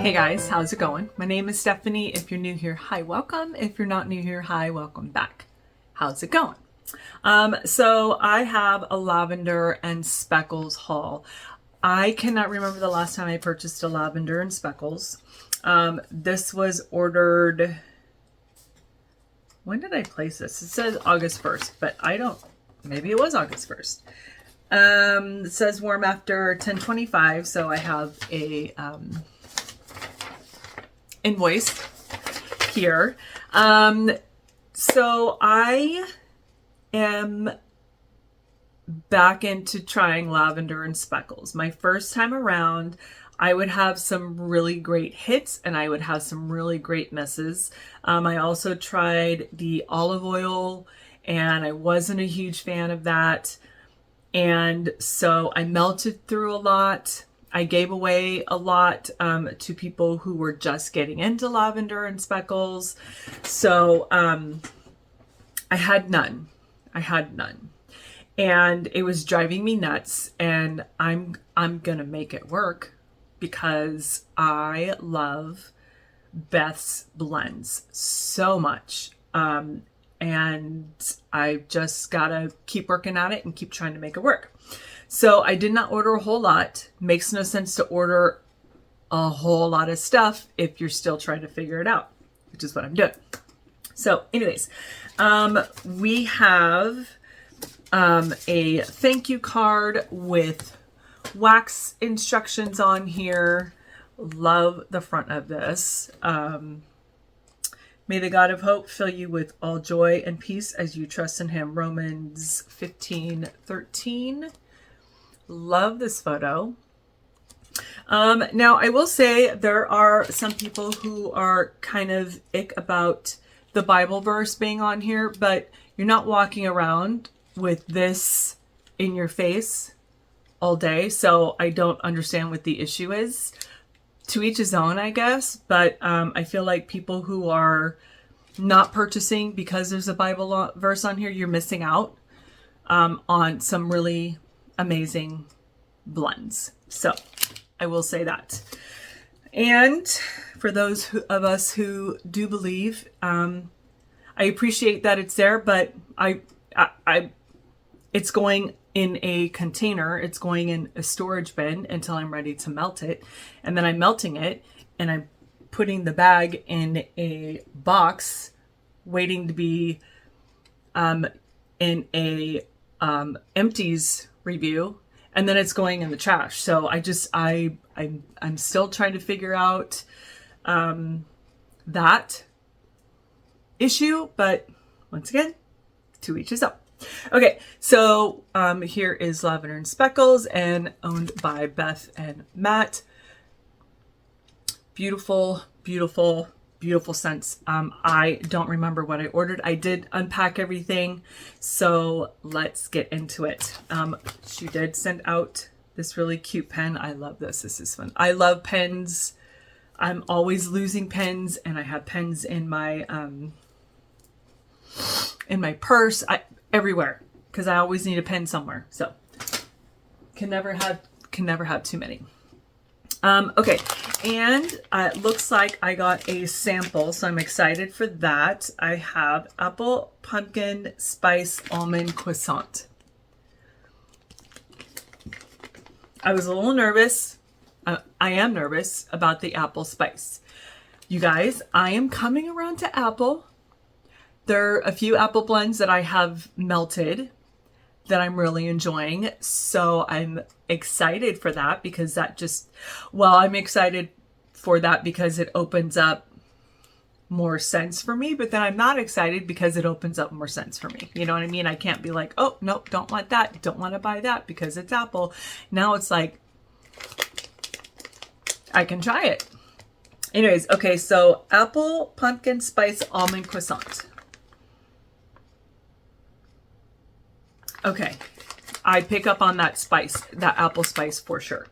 Hey guys, how's it going? My name is Stephanie. If you're new here, hi, welcome. If you're not new here, hi, welcome back. How's it going? So I have a Lavender and Speckles haul. I cannot remember the last time I purchased a Lavender and Speckles. This was ordered. When did I place this? It says August 1st, but I don't, maybe it was August 1st. It says warm after 10:25, so I have a invoice here. So I am back into trying Lavender and Speckles. My first time around, I would have some really great hits and I would have some really great misses. I also tried the olive oil and I wasn't a huge fan of that. And so I melted through a lot. I gave away a lot to people who were just getting into Lavender and Speckles. So I had none. And it was driving me nuts, and I'm gonna make it work because I love Beth's blends so much. And I just gotta keep working at it and keep trying to make it work. So I did not order a whole lot. Makes no sense to order a whole lot of stuff if you're still trying to figure it out, which is what I'm doing. So anyways, we have a thank you card with wax instructions on here. Love the front of this. May the God of hope fill you with all joy and peace as you trust in him. Romans 15:13. Love this photo. Now, I will say there are some people who are kind of ick about the Bible verse being on here, but you're not walking around with this in your face all day, so I don't understand what the issue is. To each his own, I guess, but I feel like people who are not purchasing because there's a Bible verse on here, you're missing out on some really amazing blends. So I will say that. And for those of us who do believe, I appreciate that it's there, but it's going in a container. It's going in a storage bin until I'm ready to melt it. And then I'm melting it and I'm putting the bag in a box waiting to be in a empties review, and then it's going in the trash. So I'm still trying to figure out that issue, but once again, to each his own. Okay, so here is Lavender and Speckles, and owned by Beth and Matt. Beautiful, beautiful, beautiful scents. I don't remember what I ordered. I did unpack everything, so let's get into it. She did send out this really cute pen. I love this. This is fun. I love pens. I'm always losing pens, and I have pens in my purse, everywhere, because I always need a pen somewhere. So can never have too many. Okay, and it looks like I got a sample, so I'm excited for that. I have apple pumpkin spice almond croissant. I was a little nervous. I am nervous about the apple spice. You guys, I am coming around to apple. There are a few apple blends that I have melted that I'm really enjoying. So I'm excited for that because I'm excited for that because it opens up more sense for me, but then I'm not excited because it opens up more sense for me. You know what I mean? I can't be like, oh, nope, don't want that. Don't want to buy that because it's apple. Now it's like, I can try it. Anyways, okay, so apple pumpkin spice almond croissant. Okay, I pick up on that spice, that apple spice for sure.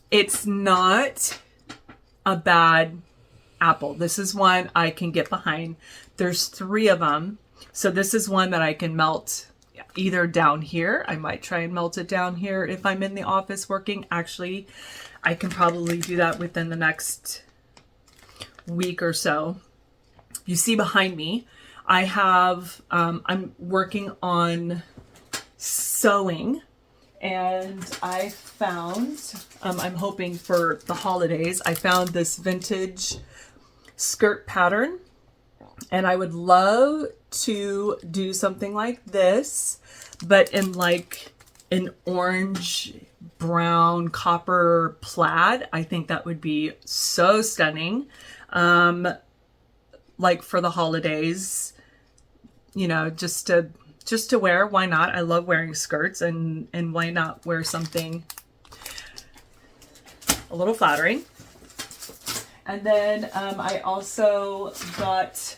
It's not a bad apple. This is one I can get behind. There's 3 of them. So this is one that I can melt either down here. I might try and melt it down here if I'm in the office working. Actually, I can probably do that within the next week or so. You see behind me, I have, I'm working on sewing, and I found, I'm hoping for the holidays, I found this vintage skirt pattern, and I would love to do something like this, but in like an orange, brown, copper plaid. I think that would be so stunning. Like for the holidays, you know, just to wear. Why not? I love wearing skirts, and why not wear something a little flattering. And then I also got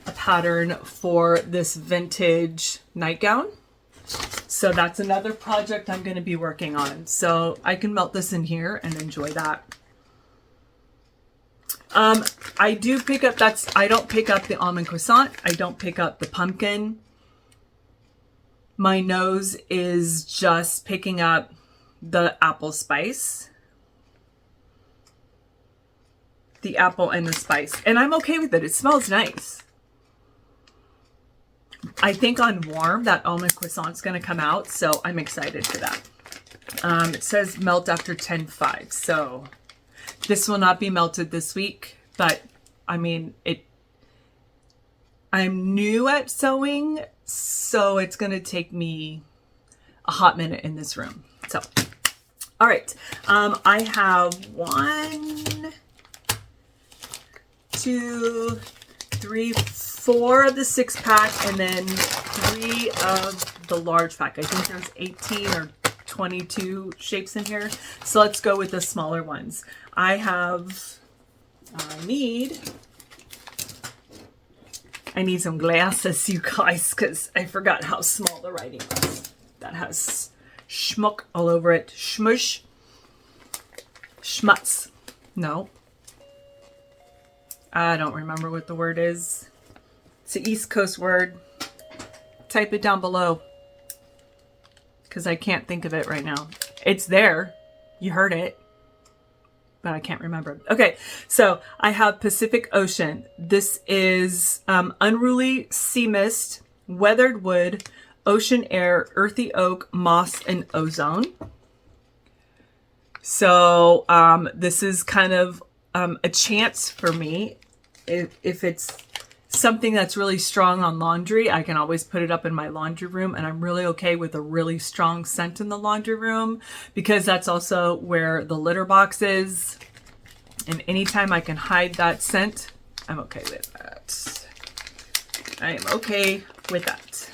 a pattern for this vintage nightgown. So that's another project I'm going to be working on. So I can melt this in here and enjoy that. I do pick up, I don't pick up the almond croissant. I don't pick up the pumpkin. My nose is just picking up the apple spice. The apple and the spice. And I'm okay with it. It smells nice. I think on warm, that almond croissant's going to come out. So I'm excited for that. It says melt after 10:05. So this will not be melted this week. But I mean, I'm new at sewing. So it's going to take me a hot minute in this room. So, all right. I have 1, 2, 3, 4 of the 6-pack, and then 3 of the large pack. I think there's 18 or 22 shapes in here. So let's go with the smaller ones. I need some glasses, you guys, because I forgot how small the writing was. That has schmuck all over it. Schmush. Schmutz. No. I don't remember what the word is. It's an East Coast word. Type it down below, because I can't think of it right now. It's there. You heard it. But I can't remember. Okay, so I have Pacific Ocean. This is unruly sea mist, weathered wood, ocean air, earthy oak, moss, and ozone. So this is kind of a chance for me. If it's something that's really strong on laundry, I can always put it up in my laundry room, and I'm really okay with a really strong scent in the laundry room, because that's also where the litter box is. And anytime I can hide that scent, I'm okay with that. I am okay with that.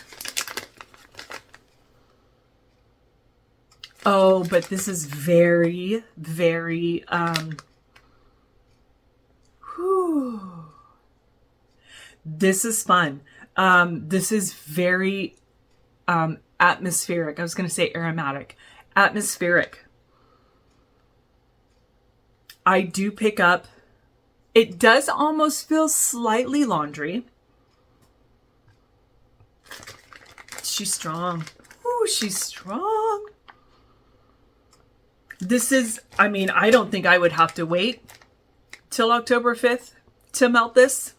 Oh, but this is very, very, this is fun. This is very atmospheric. I was going to say aromatic. Atmospheric. I do pick up, it does almost feel slightly laundry. She's strong. Ooh, she's strong. This is, I mean, I don't think I would have to wait till October 5th to melt this.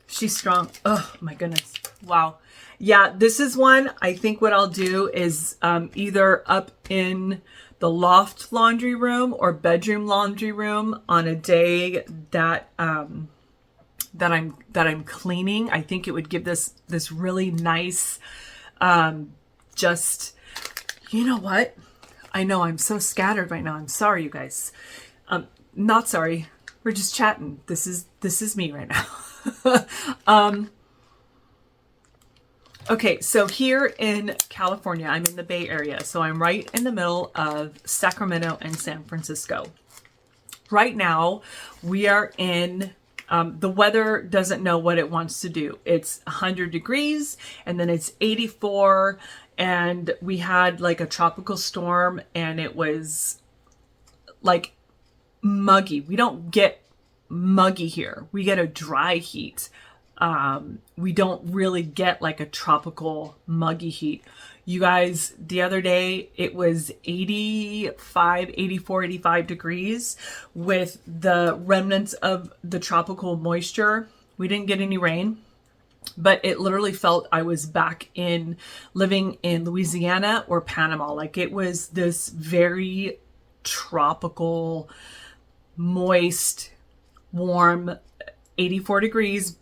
She's strong. Oh my goodness. Wow. Yeah, this is one. I think what I'll do is either up in the loft laundry room or bedroom laundry room on a day that that I'm cleaning. I think it would give this really nice just, you know what? I know I'm so scattered right now. I'm sorry, you guys. Not sorry. We're just chatting. This is me right now. Okay, so here in California, I'm in the Bay Area, so I'm right in the middle of Sacramento and San Francisco. Right now, we are in, the weather doesn't know what it wants to do. It's 100 degrees, and then it's 84, and we had like a tropical storm, and it was like muggy. We don't get muggy here. We get a dry heat. We don't really get like a tropical muggy heat. You guys, the other day it was 85, 84, 85 degrees with the remnants of the tropical moisture. We didn't get any rain, but it literally felt I was back in living in Louisiana or Panama. Like it was this very tropical, moist, warm, 84 degrees,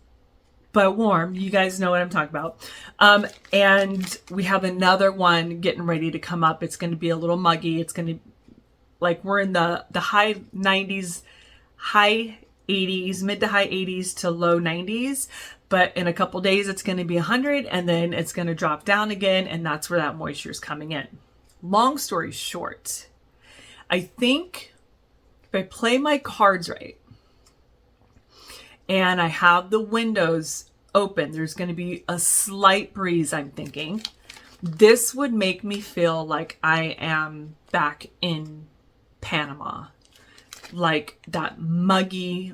but warm. You guys know what I'm talking about. And we have another one getting ready to come up. It's going to be a little muggy. It's going to, like, we're in the high 90s, high 80s, mid to high 80s to low 90s. But in a couple days, it's going to be 100, and then it's going to drop down again. And that's where that moisture is coming in. Long story short, I think if I play my cards right, and I have the windows open, there's going to be a slight breeze, I'm thinking. This would make me feel like I am back in Panama. Like that muggy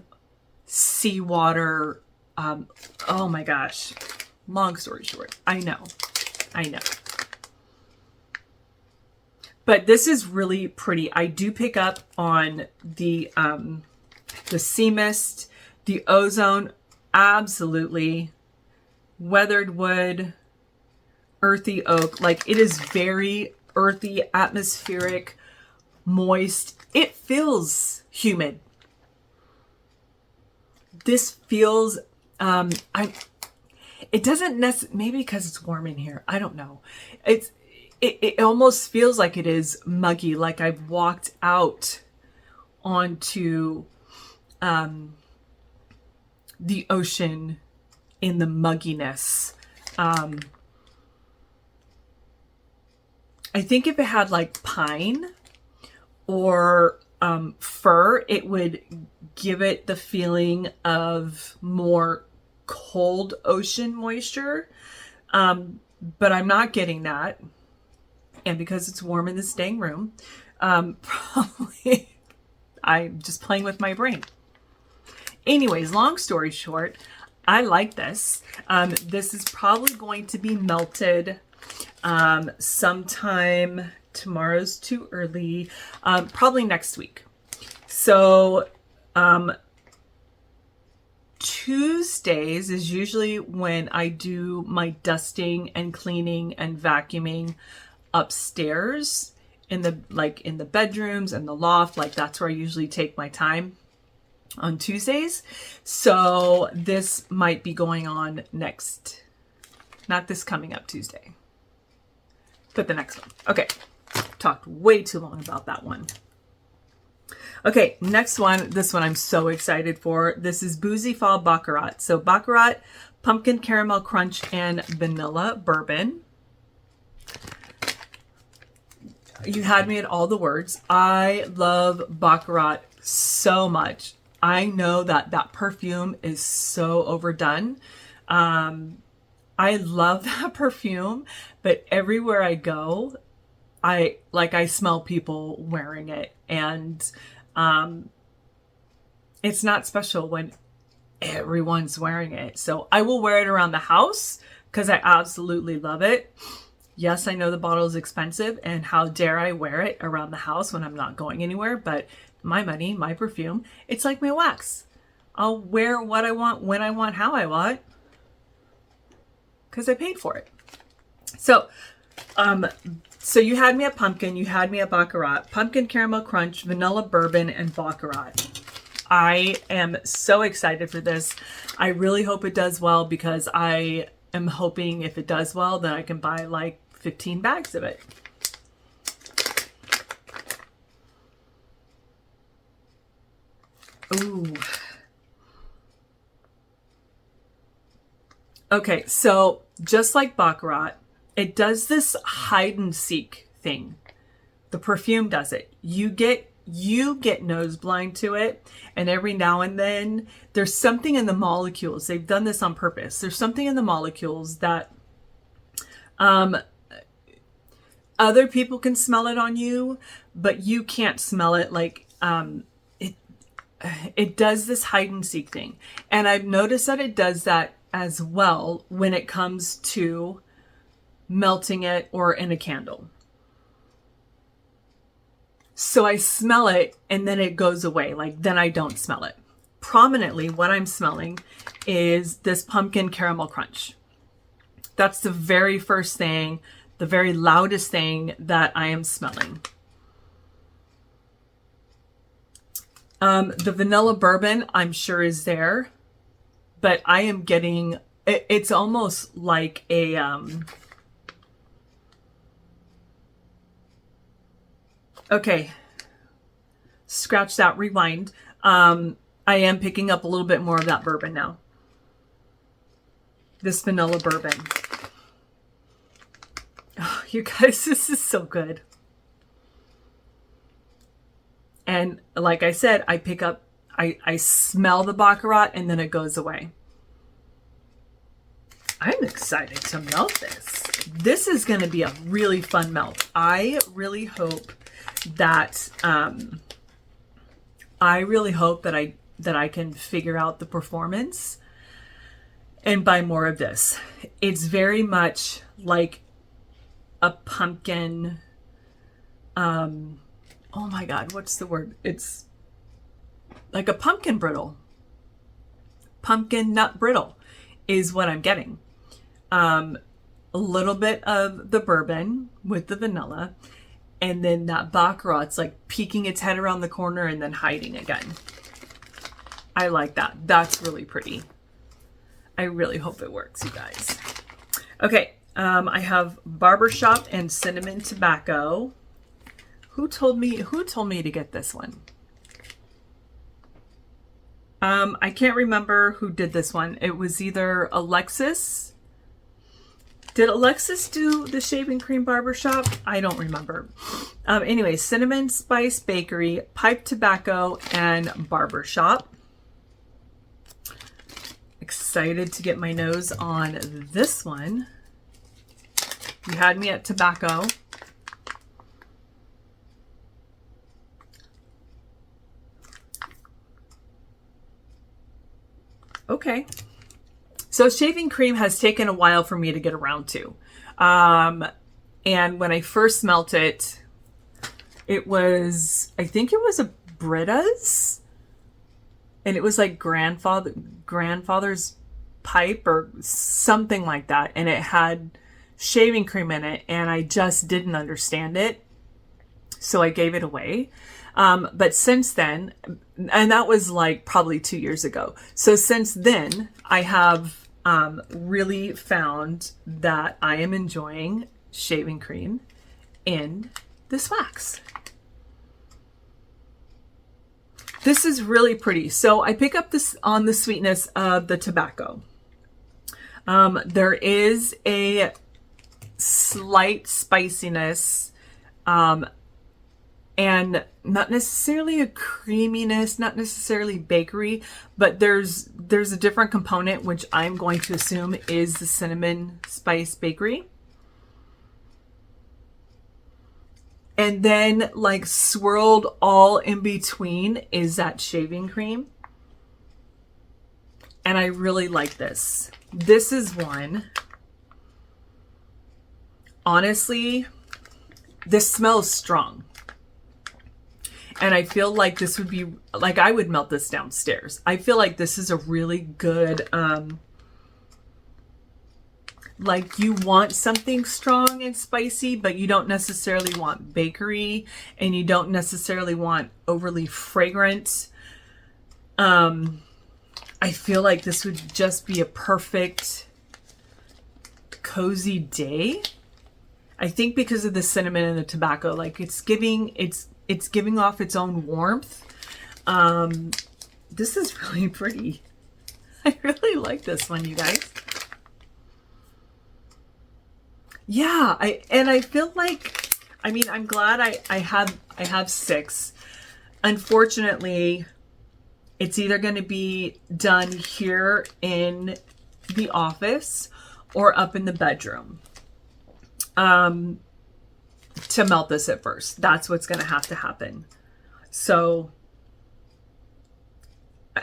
seawater. Oh my gosh. Long story short, I know. But this is really pretty. I do pick up on the sea mist, the ozone, absolutely. Weathered wood, earthy oak. Like it is very earthy, atmospheric, moist. It feels humid. This feels, it doesn't necessarily, maybe because it's warm in here. I don't know. It almost feels like it is muggy. Like I've walked out onto, the ocean in the mugginess. I think if it had like pine or fir, it would give it the feeling of more cold ocean moisture. But I'm not getting that. And because it's warm in this dang room, probably I'm just playing with my brain. Anyways, long story short, I like this. This is probably going to be melted sometime. Tomorrow's too early. Probably next week. So Tuesdays is usually when I do my dusting and cleaning and vacuuming upstairs in the bedrooms and the loft. Like that's where I usually take my time on Tuesdays. So this might be going on next, not this coming up Tuesday, but the next one. Okay. Talked way too long about that one. Okay. Next one. This one I'm so excited for. This is Boozy Fall Baccarat. So Baccarat, pumpkin caramel crunch, and vanilla bourbon. You had me at all the words. I love Baccarat so much. I know that perfume is so overdone. I love that perfume, but everywhere I go, I smell people wearing it, and it's not special when everyone's wearing it. So I will wear it around the house because I absolutely love it. Yes, I know the bottle is expensive, and how dare I wear it around the house when I'm not going anywhere, but my money, my perfume, it's like my wax. I'll wear what I want, when I want, how I want, because I paid for it. So, so you had me at pumpkin, you had me at Baccarat, pumpkin caramel crunch, vanilla bourbon, and Baccarat. I am so excited for this. I really hope it does well, because I am hoping if it does well, then I can buy like 15 bags of it. Ooh. Okay, so just like Baccarat, it does this hide and seek thing. The perfume does it. You get nose blind to it, and every now and then there's something in the molecules. They've done this on purpose. There's something in the molecules that other people can smell it on you, but you can't smell it. Like it does this hide and seek thing. And I've noticed that it does that as well when it comes to melting it or in a candle. So I smell it and then it goes away. Like then I don't smell it. Prominently, what I'm smelling is this pumpkin caramel crunch. That's the very first thing, the very loudest thing that I am smelling. The vanilla bourbon, I'm sure is there, but I am getting, it's almost like a, okay, scratch that, rewind. I am picking up a little bit more of that bourbon now. This vanilla bourbon. Oh, you guys, this is so good. And like I said, I pick up, I smell the Baccarat and then it goes away. I'm excited to melt this. This is going to be a really fun melt. I really hope that, that I can figure out the performance and buy more of this. It's very much like a pumpkin, oh my God, what's the word? It's like a pumpkin brittle. Pumpkin nut brittle is what I'm getting. A little bit of the bourbon with the vanilla, and then that Baccarat, it's like peeking its head around the corner and then hiding again. I like that. That's really pretty. I really hope it works, you guys. Okay, I have Barbershop and Cinnamon Tobacco. Who told me to get this one? I can't remember who did this one. It was either Alexis. Did Alexis do the shaving cream Barbershop? I don't remember. Anyway, Cinnamon Spice Bakery, Pipe Tobacco, and Barbershop. Excited to get my nose on this one. You had me at tobacco. Okay. So shaving cream has taken a while for me to get around to. And when I first smelt it, it was, I think it was a Brita's. And it was like grandfather's pipe or something like that. And it had shaving cream in it. And I just didn't understand it. So I gave it away. But since then, and that was like probably 2 years ago. So since then, I have really found that I am enjoying shaving cream in this wax. This is really pretty. So I pick up this on the sweetness of the tobacco. There is a slight spiciness, and not necessarily a creaminess, not necessarily bakery, but there's a different component, which I'm going to assume is the cinnamon spice bakery. And then like swirled all in between is that shaving cream. And I really like this. This is one. Honestly, this smells strong. And I feel like this would be, like I would melt this downstairs. I feel like this is a really good, like you want something strong and spicy, but you don't necessarily want bakery and you don't necessarily want overly fragrant. I feel like this would just be a perfect cozy day. I think because of the cinnamon and the tobacco, like it's giving off its own warmth. This is really pretty. I really like this one, you guys. Yeah, I feel like, I mean, I'm glad I have 6. Unfortunately, it's either going to be done here in the office or up in the bedroom. To melt this at first. That's what's going to happen. So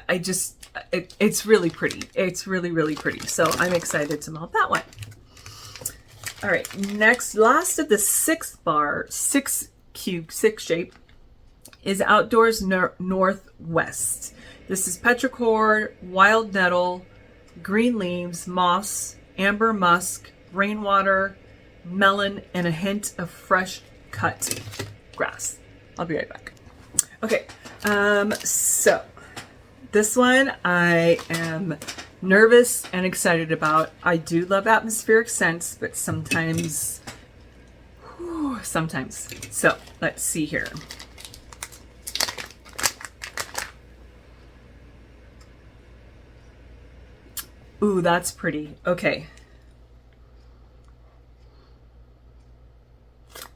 I just, it's really pretty. It's really, really pretty. So I'm excited to melt that one. All right, next, last of the 6 shape is Outdoors Northwest. This is petrichor, wild nettle, green leaves, moss, amber musk, rainwater, melon, and a hint of fresh cut grass. I'll be right back. Okay, so this one I am nervous and excited about. I do love atmospheric scents, but sometimes. So let's see here. Ooh, that's pretty. Okay.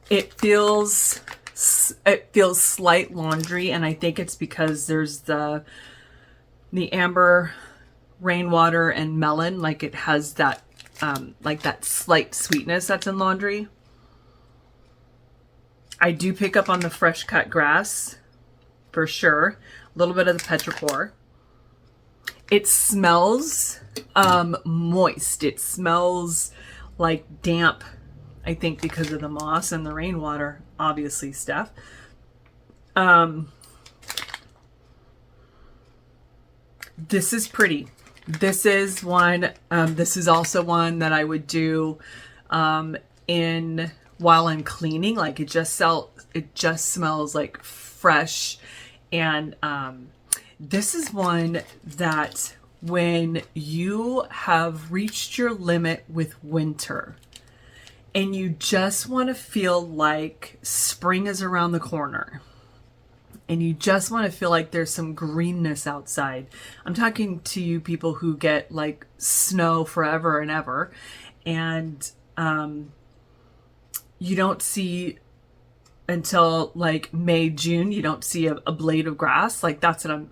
It feels slight laundry, and I think it's because there's the amber, rainwater, and melon. Like it has that like that slight sweetness that's in laundry. I do pick up on the fresh cut grass for sure. A little bit of the petrichor. It smells moist. It smells like damp, I think because of the moss and the rainwater, obviously, Steph. This is pretty. This is one, this is also one that I would do while I'm cleaning. Like it just smells like fresh. And this is one that when you have reached your limit with winter and you just want to feel like spring is around the corner and you just want to feel like there's some greenness outside. I'm talking to you people who get like snow forever and ever, and you don't see until like May, June, you don't see a blade of grass. Like that's what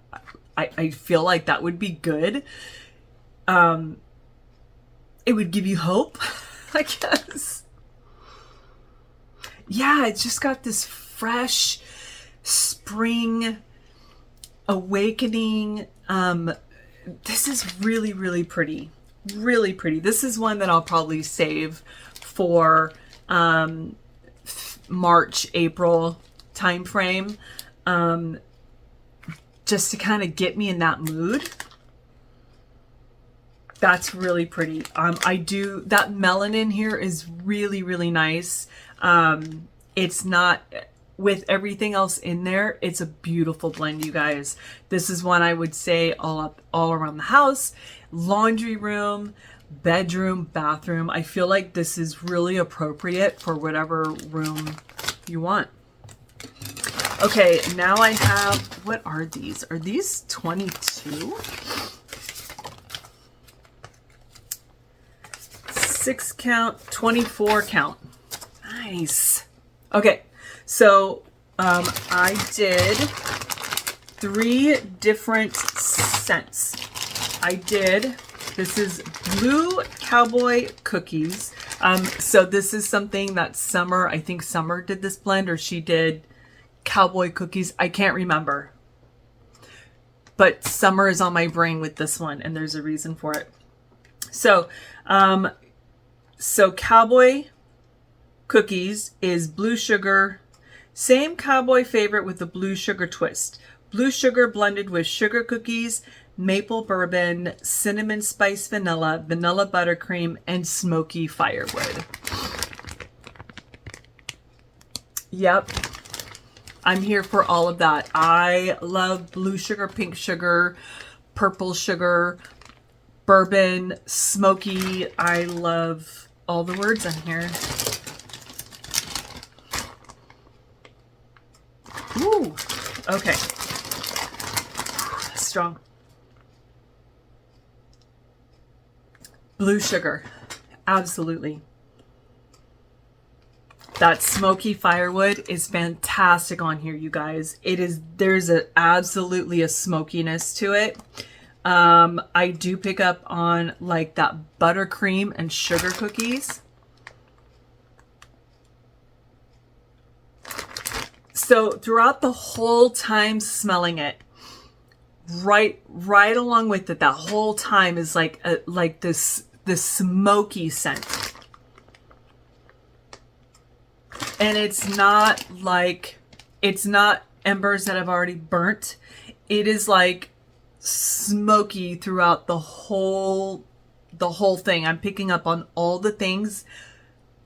I feel like that would be good. It would give you hope, I guess. Yeah, it's just got this fresh spring awakening. This is really, really pretty. Really pretty. This is one that I'll probably save for March, April time frame, just to kind of get me in that mood. That's really pretty. That melon in here is really, really nice. It's not, with everything else in there, it's a beautiful blend, you guys. This is one I would say all around the house, laundry room, bedroom, bathroom. I feel like this is really appropriate for whatever room you want. Okay, now I have, what are these? Are these 22? 6 count, 24 count. Nice. Okay, so I did 3 different scents. This is blue cowboy cookies. So this is something that Summer, I think Summer did this blend, or she did cowboy cookies. I can't remember. But Summer is on my brain with this one, and there's a reason for it. So, cowboy cookies is blue sugar, same cowboy favorite with the blue sugar twist. Blue sugar blended with sugar cookies, maple bourbon, cinnamon spice vanilla, vanilla buttercream, and smoky firewood. Yep. I'm here for all of that. I love blue sugar, pink sugar, purple sugar, bourbon, smoky. I love all the words in here. Ooh, okay. Strong. Blue sugar, absolutely. That smoky firewood is fantastic on here, you guys. There's absolutely a smokiness to it. I do pick up on like that buttercream and sugar cookies. So throughout the whole time smelling it, right along with it, that whole time is like this smoky scent. And it's not embers that I've already burnt. It is like smoky throughout the whole thing. I'm picking up on all the things.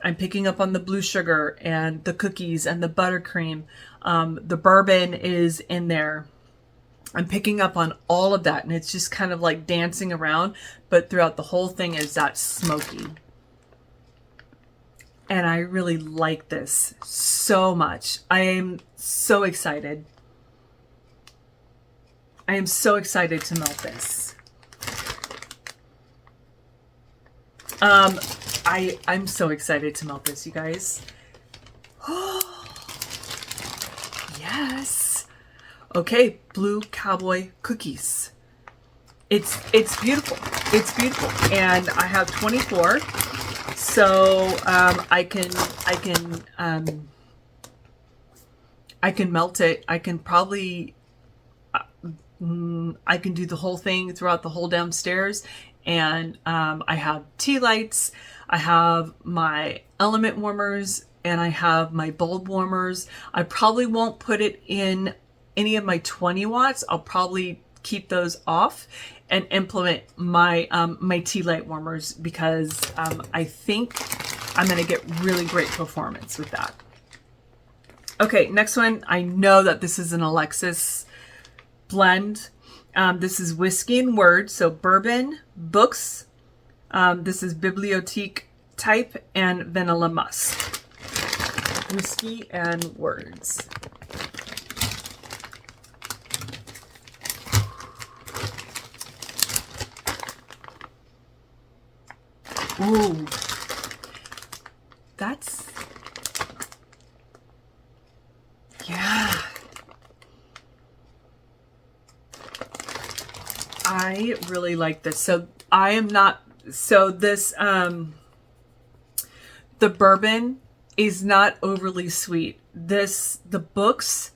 I'm picking up on the blue sugar and the cookies and the buttercream. The bourbon is in there. I'm picking up on all of that, and it's just kind of like dancing around, but throughout the whole thing is that smoky. And I really like this so much. I am so excited. I am so excited to melt this. I'm so excited to melt this, you guys. Yes. Okay, blue cowboy cookies. It's beautiful. It's beautiful. And I have 24. So I can melt it. I can probably I can do the whole thing throughout the whole downstairs. And I have tea lights, I have my element warmers, and I have my bulb warmers. I probably won't put it in any of my 20 watts. I'll probably keep those off and implement my my tea light warmers, because I think I'm going to get really great performance with that. Okay, next one. I know that this is an Alexis blend. This is Whiskey and Words, so bourbon, books. This is bibliothèque type and vanilla musk. Whiskey and Words. Ooh, that's, yeah. I really like this. So I am not, so this, the bourbon is not overly sweet. The books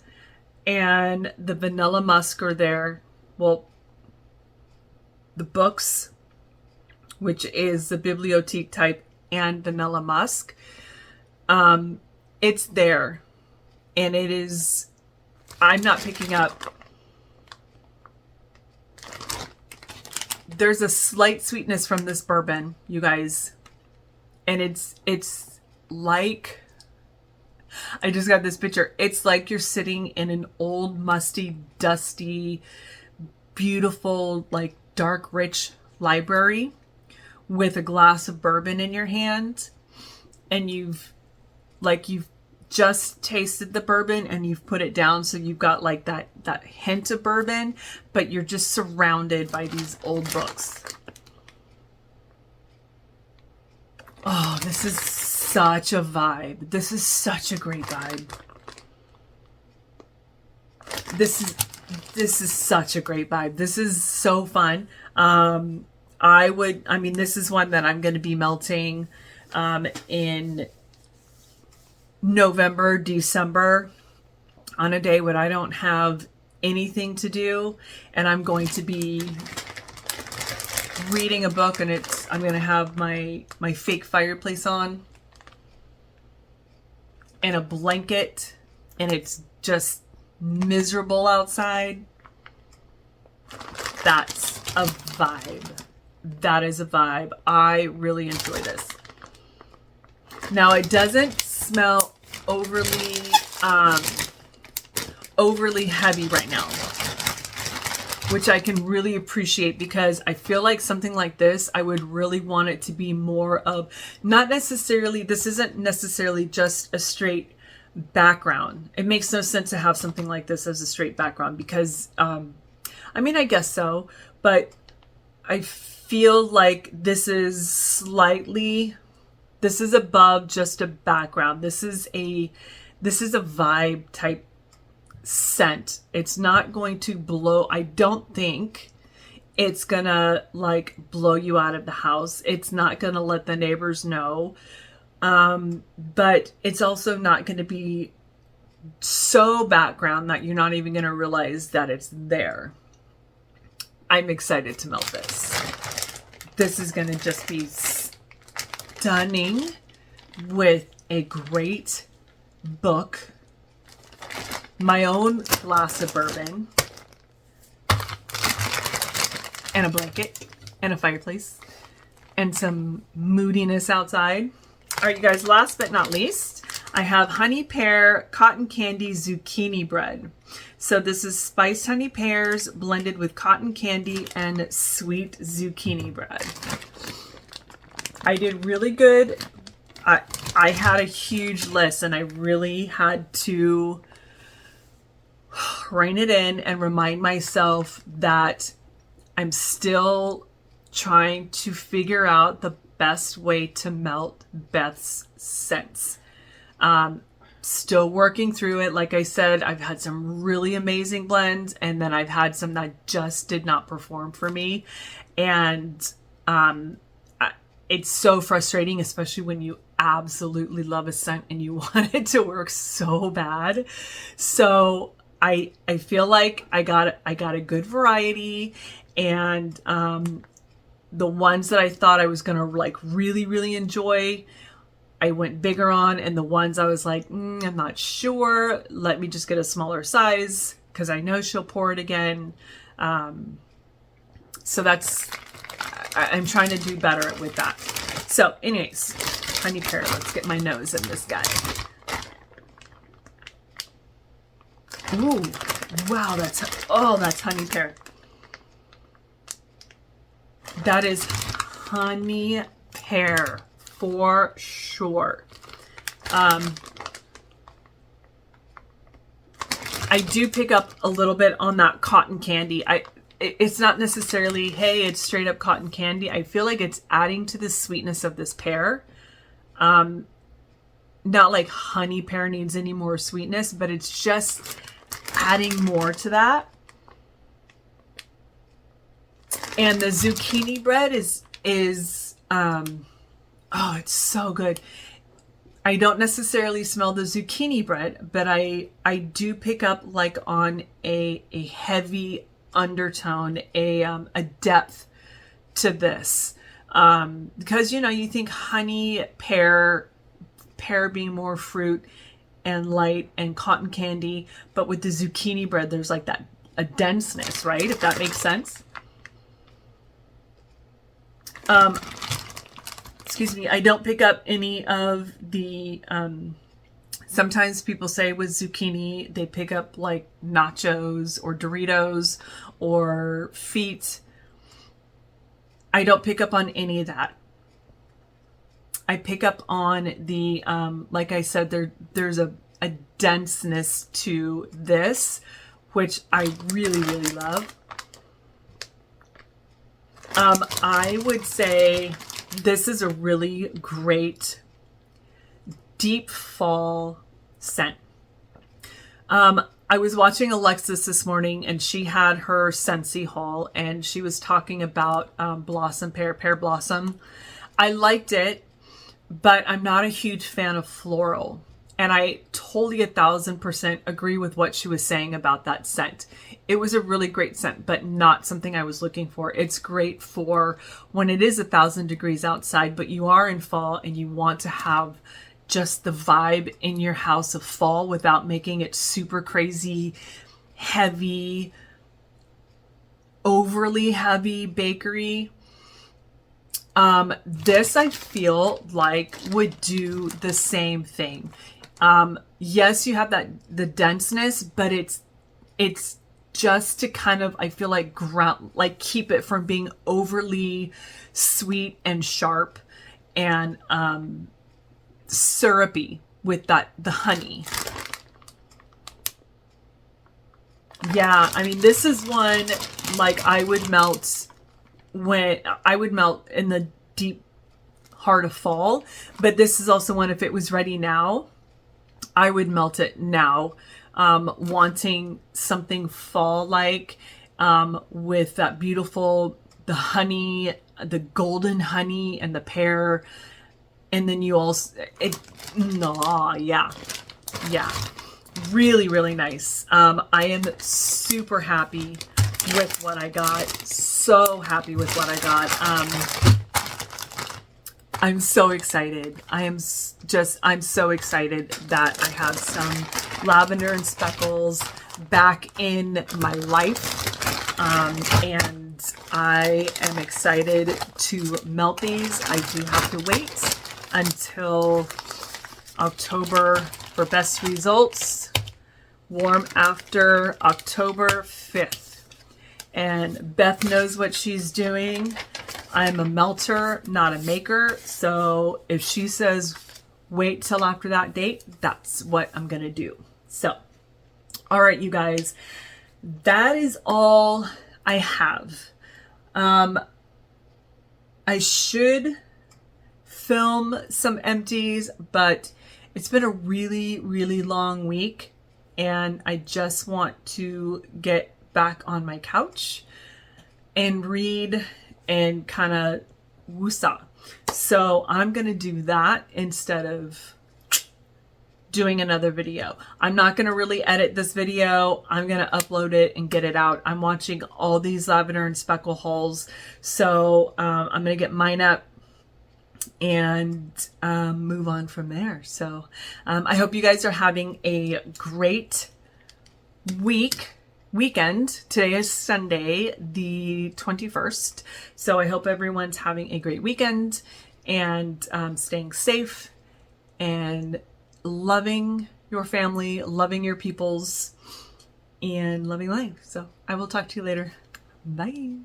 and the vanilla musk are there. Well, the books, which is the bibliothèque type and vanilla musk, it's there. And it is, I'm not picking up, there's a slight sweetness from this bourbon, you guys. And it's like, I just got this picture. It's like you're sitting in an old, musty, dusty, beautiful, like dark, rich library with a glass of bourbon in your hand, and you've just tasted the bourbon and you've put it down, so you've got like that hint of bourbon, but you're just surrounded by these old books. Oh, this is such a vibe. This is such a great vibe. This is such a great vibe. This is so fun. This is one that I'm going to be melting in November, December, on a day when I don't have anything to do, and I'm going to be reading a book, and I'm going to have my fake fireplace on and a blanket, and it's just miserable outside. That's a vibe. That is a vibe. I really enjoy this. Now, it doesn't smell overly heavy right now, which I can really appreciate, because I feel like something like this, I would really want it to be more of, this isn't necessarily just a straight background. It makes no sense to have something like this as a straight background, because, I guess so, but I feel like this is above just a background. This is a vibe type scent. It's not going to blow. I don't think it's gonna like blow you out of the house. It's not gonna let the neighbors know. But it's also not going to be so background that you're not even going to realize that it's there. I'm excited to melt this. This is going to just be stunning with a great book, my own glass of bourbon, and a blanket, and a fireplace, and some moodiness outside. All right, you guys, last but not least, I have honey pear cotton candy zucchini bread. So this is spiced honey pears blended with cotton candy and sweet zucchini bread. I did really good. I had a huge list and I really had to rein it in and remind myself that I'm still trying to figure out the best way to melt Beth's scents. Still working through it. Like I said, I've had some really amazing blends, and then I've had some that just did not perform for me. And it's so frustrating, especially when you absolutely love a scent and you want it to work so bad. So I feel like I got a good variety, and the ones that I thought I was gonna like really enjoy, I went bigger on, and the ones I was like, I'm not sure, let me just get a smaller size because I know she'll pour it again. So I'm trying to do better with that. So anyways, honey pear, let's get my nose in this guy. Ooh, wow, that's honey pear. That is honey pear for sure. I do pick up a little bit on that cotton candy. It's not necessarily, hey, it's straight up cotton candy. I feel like it's adding to the sweetness of this pear. Not like honey pear needs any more sweetness, but it's just adding more to that. And the zucchini bread is oh, it's so good. I don't necessarily smell the zucchini bread, but I do pick up like on a heavy undertone, a depth to this. Because, you think honey, pear being more fruit and light, and cotton candy, but with the zucchini bread, there's like a denseness, right? If that makes sense. Excuse me, I don't pick up any of the, sometimes people say with zucchini, they pick up like nachos or Doritos or feet. I don't pick up on any of that. I pick up on the, like I said, there's a denseness to this, which I really love. I would say this is a really great deep fall scent. I was watching Alexis this morning, and she had her Scentsy haul, and she was talking about Blossom Pear Blossom. I liked it, but I'm not a huge fan of floral. And I totally 1,000% agree with what she was saying about that scent. It was a really great scent, but not something I was looking for. It's great for when it is 1,000 degrees outside, but you are in fall and you want to have just the vibe in your house of fall without making it super crazy, heavy, overly heavy bakery. This I feel like would do the same thing. Yes, you have the denseness, but it's just to kind of, I feel like keep it from being overly sweet and sharp and syrupy with the honey. Yeah, I mean, this is one like I would melt in the deep heart of fall, but this is also one, if it was ready now, I would melt it now, wanting something fall-like, with that beautiful, the honey, the golden honey and the pear. And then you also, yeah. Really nice. I am super happy with what I got. So happy with what I got. I'm so excited. I'm so excited that I have some Lavender and Speckles back in my life. And I am excited to melt these. I do have to wait until October for best results. Warm after October 5th. And Beth knows what she's doing. I'm a melter, not a maker. So if she says wait till after that date, that's what I'm going to do. So, all right, you guys, that is all I have. I should film some empties, but it's been a really, really long week, and I just want to get back on my couch and read and kind of woosah. So I'm going to do that instead of doing another video. I'm not going to really edit this video. I'm going to upload it and get it out. I'm watching all these Lavender and Speckle hauls. So I'm going to get mine up and move on from there. So I hope you guys are having a great weekend. Today is Sunday, the 21st. So I hope everyone's having a great weekend and staying safe and loving your family, loving your peoples, and loving life. So I will talk to you later. Bye.